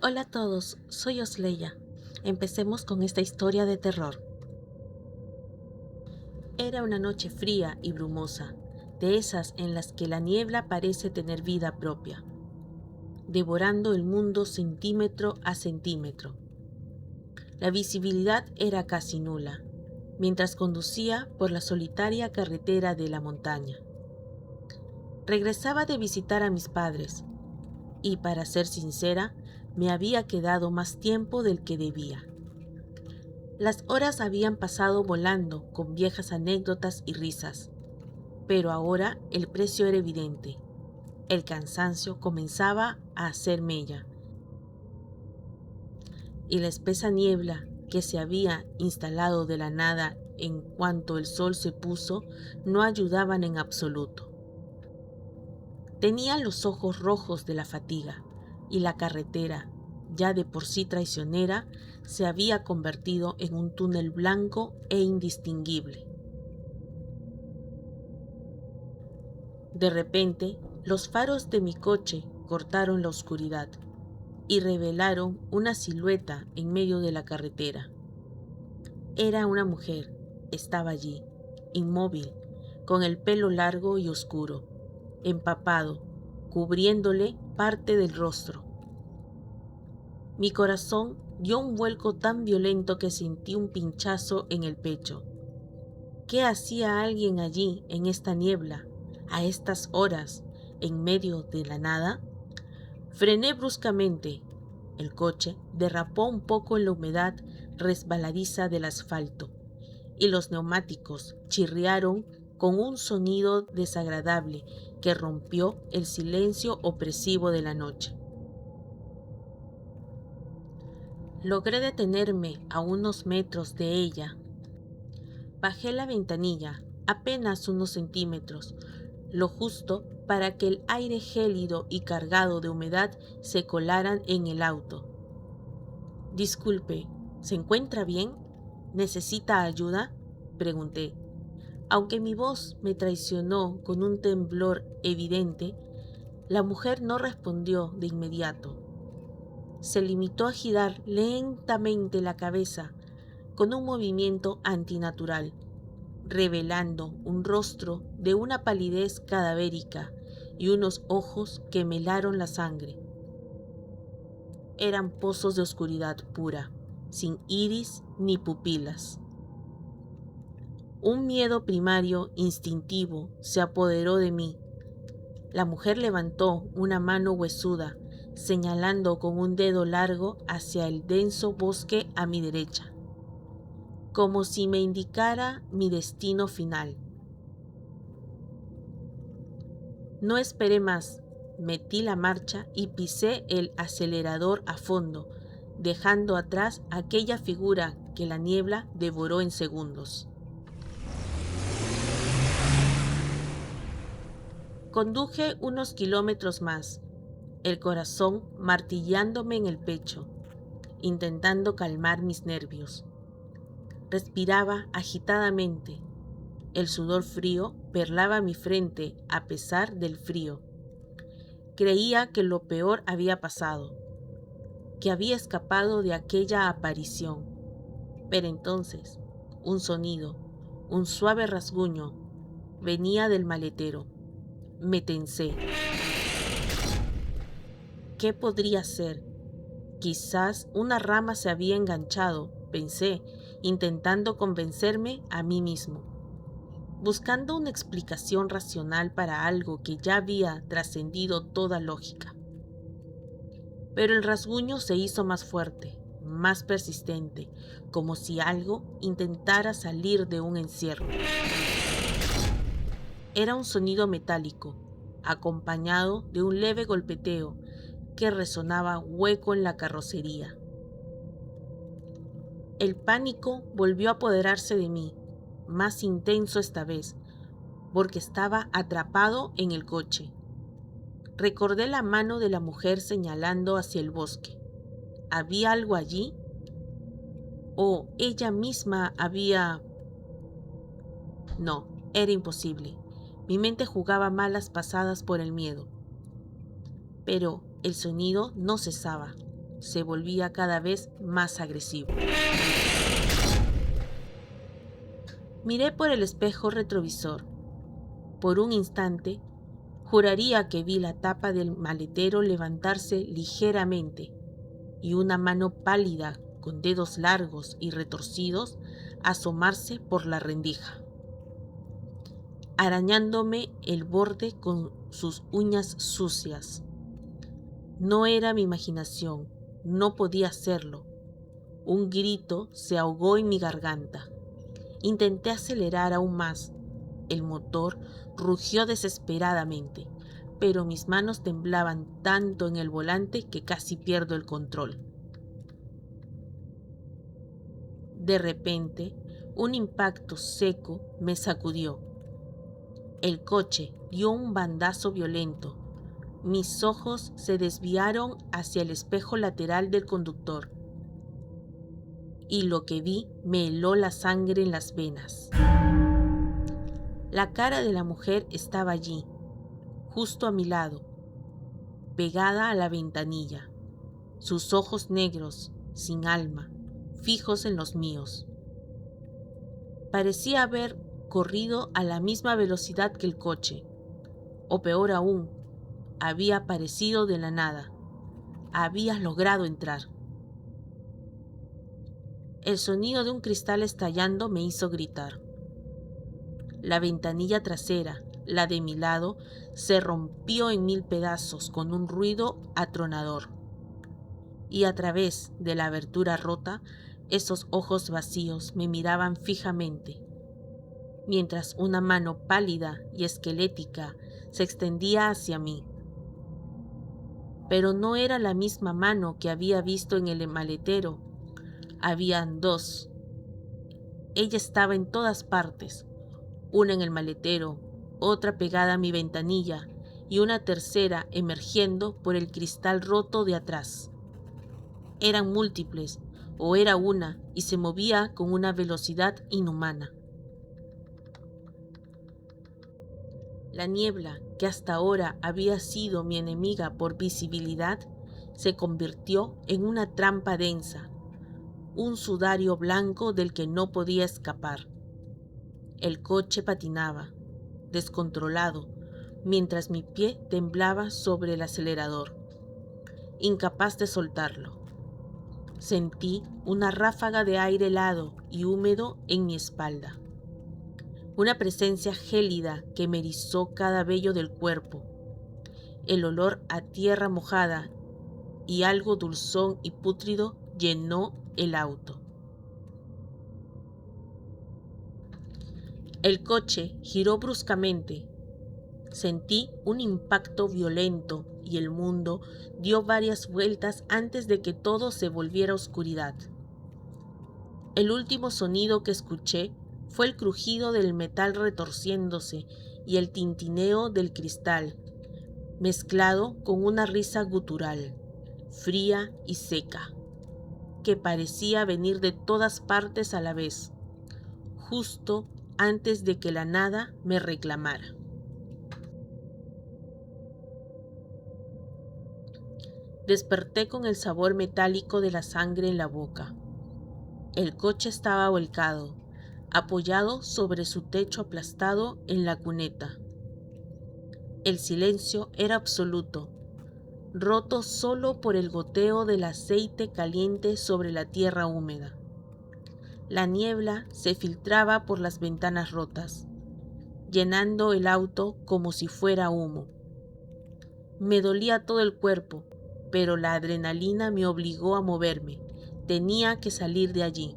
Hola a todos, soy Osleya. Empecemos con esta historia de terror. Era una noche fría y brumosa, de esas en las que la niebla parece tener vida propia, devorando el mundo centímetro a centímetro. La visibilidad era casi nula, mientras conducía por la solitaria carretera de la montaña. Regresaba de visitar a mis padres, y para ser sincera, me había quedado más tiempo del que debía. Las horas habían pasado volando con viejas anécdotas y risas, pero ahora el precio era evidente. El cansancio comenzaba a hacer mella, y la espesa niebla que se había instalado de la nada en cuanto el sol se puso no ayudaban en absoluto. Tenía los ojos rojos de la fatiga, y la carretera, ya de por sí traicionera, se había convertido en un túnel blanco e indistinguible. De repente, los faros de mi coche cortaron la oscuridad y revelaron una silueta en medio de la carretera. Era una mujer, estaba allí, inmóvil, con el pelo largo y oscuro, empapado, cubriéndole parte del rostro. Mi corazón dio un vuelco tan violento que sentí un pinchazo en el pecho. ¿Qué hacía alguien allí en esta niebla, a estas horas, en medio de la nada? Frené bruscamente. El coche derrapó un poco en la humedad resbaladiza del asfalto, y los neumáticos chirriaron con un sonido desagradable que rompió el silencio opresivo de la noche. Logré detenerme a unos metros de ella. Bajé la ventanilla, apenas unos centímetros, lo justo para que el aire gélido y cargado de humedad se colaran en el auto. Disculpe, ¿se encuentra bien? ¿Necesita ayuda?, pregunté. Aunque mi voz me traicionó con un temblor evidente, la mujer no respondió de inmediato. Se limitó a girar lentamente la cabeza con un movimiento antinatural, revelando un rostro de una palidez cadavérica y unos ojos que me helaron la sangre. Eran pozos de oscuridad pura, sin iris ni pupilas. Un miedo primario, instintivo, se apoderó de mí. La mujer levantó una mano huesuda, señalando con un dedo largo hacia el denso bosque a mi derecha, como si me indicara mi destino final. No esperé más, metí la marcha y pisé el acelerador a fondo, dejando atrás aquella figura que la niebla devoró en segundos. Conduje unos kilómetros más, el corazón martillándome en el pecho, intentando calmar mis nervios. Respiraba agitadamente. El sudor frío perlaba mi frente a pesar del frío. Creía que lo peor había pasado, que había escapado de aquella aparición. Pero entonces, un sonido, un suave rasguño, venía del maletero. Me tensé. ¿Qué podría ser? Quizás una rama se había enganchado, pensé, intentando convencerme a mí mismo, buscando una explicación racional para algo que ya había trascendido toda lógica. Pero el rasguño se hizo más fuerte, más persistente, como si algo intentara salir de un encierro. Era un sonido metálico, acompañado de un leve golpeteo que resonaba hueco en la carrocería. El pánico volvió a apoderarse de mí, más intenso esta vez, porque estaba atrapado en el coche. Recordé la mano de la mujer señalando hacia el bosque. ¿Había algo allí? ¿O ella misma había...? No, era imposible. Mi mente jugaba malas pasadas por el miedo. Pero el sonido no cesaba. se volvía cada vez más agresivo. Miré por el espejo retrovisor. Por un instante, juraría que vi la tapa del maletero levantarse ligeramente y una mano pálida con dedos largos y retorcidos asomarse por la rendija, arañándome el borde con sus uñas sucias. No era mi imaginación, no podía hacerlo. Un grito se ahogó en mi garganta. Intenté acelerar aún más. El motor rugió desesperadamente, pero mis manos temblaban tanto en el volante que casi pierdo el control. De repente, un impacto seco me sacudió. El coche dio un bandazo violento. Mis ojos se desviaron hacia el espejo lateral del conductor y lo que vi me heló la sangre en las venas. La cara de la mujer estaba allí, justo a mi lado, pegada a la ventanilla, sus ojos negros, sin alma, fijos en los míos. Parecía haber corrido a la misma velocidad que el coche, o peor aún, había aparecido de la nada. Había logrado entrar. El sonido de un cristal estallando me hizo gritar. La ventanilla trasera, la de mi lado, se rompió en 1000 pedazos con un ruido atronador. Y a través de la abertura rota, esos ojos vacíos me miraban fijamente, mientras una mano pálida y esquelética se extendía hacia mí. Pero no era la misma mano que había visto en el maletero. Habían dos. Ella estaba en todas partes, una en el maletero, otra pegada a mi ventanilla y una tercera emergiendo por el cristal roto de atrás. Eran múltiples, o era una, y se movía con una velocidad inhumana. La niebla, que hasta ahora había sido mi enemiga por visibilidad, se convirtió en una trampa densa, un sudario blanco del que no podía escapar. El coche patinaba, descontrolado, mientras mi pie temblaba sobre el acelerador, incapaz de soltarlo. Sentí una ráfaga de aire helado y húmedo en mi espalda. Una presencia gélida que me erizó cada vello del cuerpo. El olor a tierra mojada y algo dulzón y pútrido llenó el auto. El coche giró bruscamente. Sentí un impacto violento y el mundo dio varias vueltas antes de que todo se volviera oscuridad. El último sonido que escuché fue el crujido del metal retorciéndose y el tintineo del cristal, mezclado con una risa gutural, fría y seca, que parecía venir de todas partes a la vez, justo antes de que la nada me reclamara. Desperté con el sabor metálico de la sangre en la boca. El coche estaba volcado, apoyado sobre su techo aplastado en la cuneta. El silencio era absoluto, roto solo por el goteo del aceite caliente sobre la tierra húmeda. La niebla se filtraba por las ventanas rotas, llenando el auto como si fuera humo. Me dolía todo el cuerpo, pero la adrenalina me obligó a moverme. Tenía que salir de allí.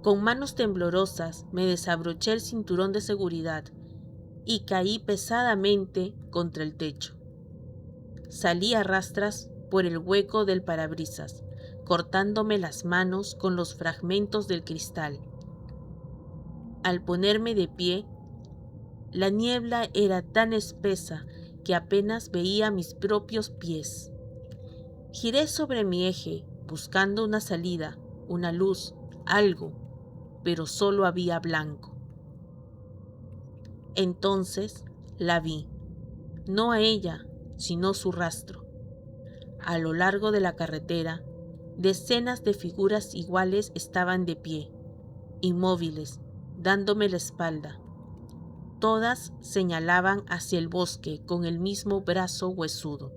Con manos temblorosas me desabroché el cinturón de seguridad y caí pesadamente contra el techo. Salí a rastras por el hueco del parabrisas, cortándome las manos con los fragmentos del cristal. Al ponerme de pie, la niebla era tan espesa que apenas veía mis propios pies. Giré sobre mi eje, buscando una salida, una luz, algo, pero solo había blanco. Entonces la vi, no a ella, sino su rastro. A lo largo de la carretera, decenas de figuras iguales estaban de pie, inmóviles, dándome la espalda. Todas señalaban hacia el bosque con el mismo brazo huesudo.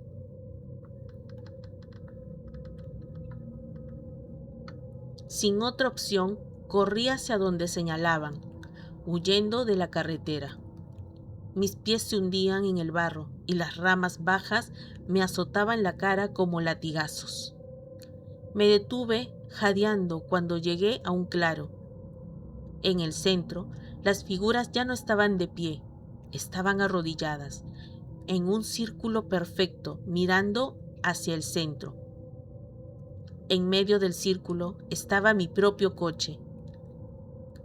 Sin otra opción, corrí hacia donde señalaban, huyendo de la carretera. Mis pies se hundían en el barro y las ramas bajas me azotaban la cara como latigazos. Me detuve jadeando cuando llegué a un claro. En el centro, las figuras ya no estaban de pie, estaban arrodilladas, en un círculo perfecto, mirando hacia el centro. En medio del círculo estaba mi propio coche,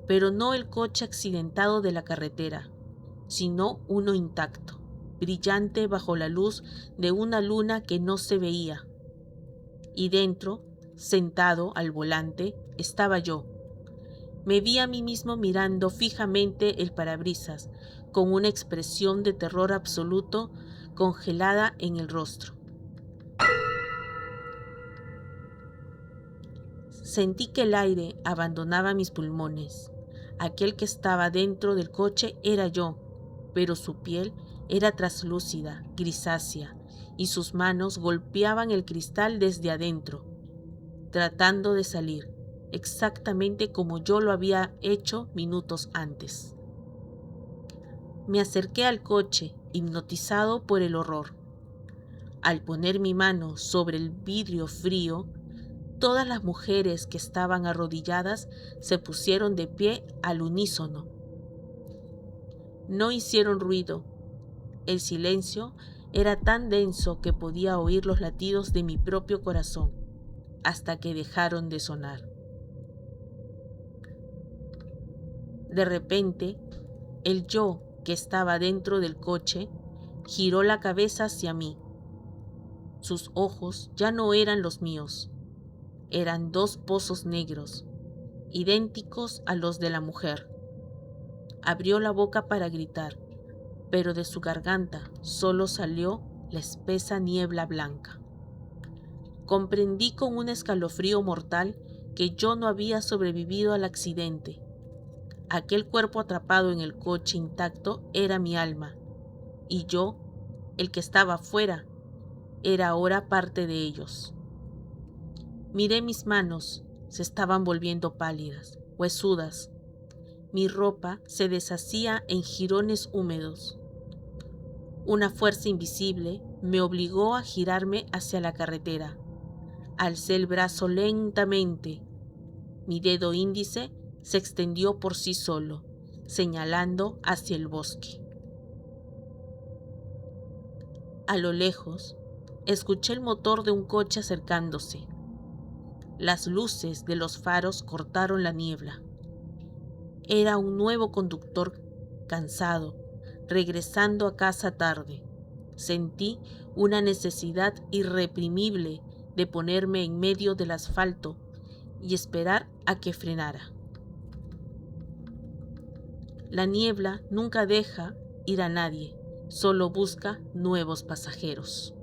pero no el coche accidentado de la carretera, sino uno intacto, brillante bajo la luz de una luna que no se veía. Y dentro, sentado al volante, estaba yo. Me vi a mí mismo mirando fijamente el parabrisas, con una expresión de terror absoluto congelada en el rostro. Sentí que el aire abandonaba mis pulmones. Aquel que estaba dentro del coche era yo, pero su piel era traslúcida, grisácea, y sus manos golpeaban el cristal desde adentro, tratando de salir, exactamente como yo lo había hecho minutos antes. Me acerqué al coche, hipnotizado por el horror. Al poner mi mano sobre el vidrio frío, todas las mujeres que estaban arrodilladas se pusieron de pie al unísono. No hicieron ruido. El silencio era tan denso que podía oír los latidos de mi propio corazón, hasta que dejaron de sonar. De repente, el yo que estaba dentro del coche giró la cabeza hacia mí. Sus ojos ya no eran los míos. Eran dos pozos negros, idénticos a los de la mujer. Abrió la boca para gritar, pero de su garganta solo salió la espesa niebla blanca. Comprendí con un escalofrío mortal que yo no había sobrevivido al accidente. Aquel cuerpo atrapado en el coche intacto era mi alma, y yo, el que estaba afuera, era ahora parte de ellos. Miré mis manos, se estaban volviendo pálidas, huesudas. Mi ropa se deshacía en jirones húmedos. Una fuerza invisible me obligó a girarme hacia la carretera. Alcé el brazo lentamente. Mi dedo índice se extendió por sí solo, señalando hacia el bosque. A lo lejos, escuché el motor de un coche acercándose. Las luces de los faros cortaron la niebla. Era un nuevo conductor cansado, regresando a casa tarde. Sentí una necesidad irreprimible de ponerme en medio del asfalto y esperar a que frenara. La niebla nunca deja ir a nadie, solo busca nuevos pasajeros.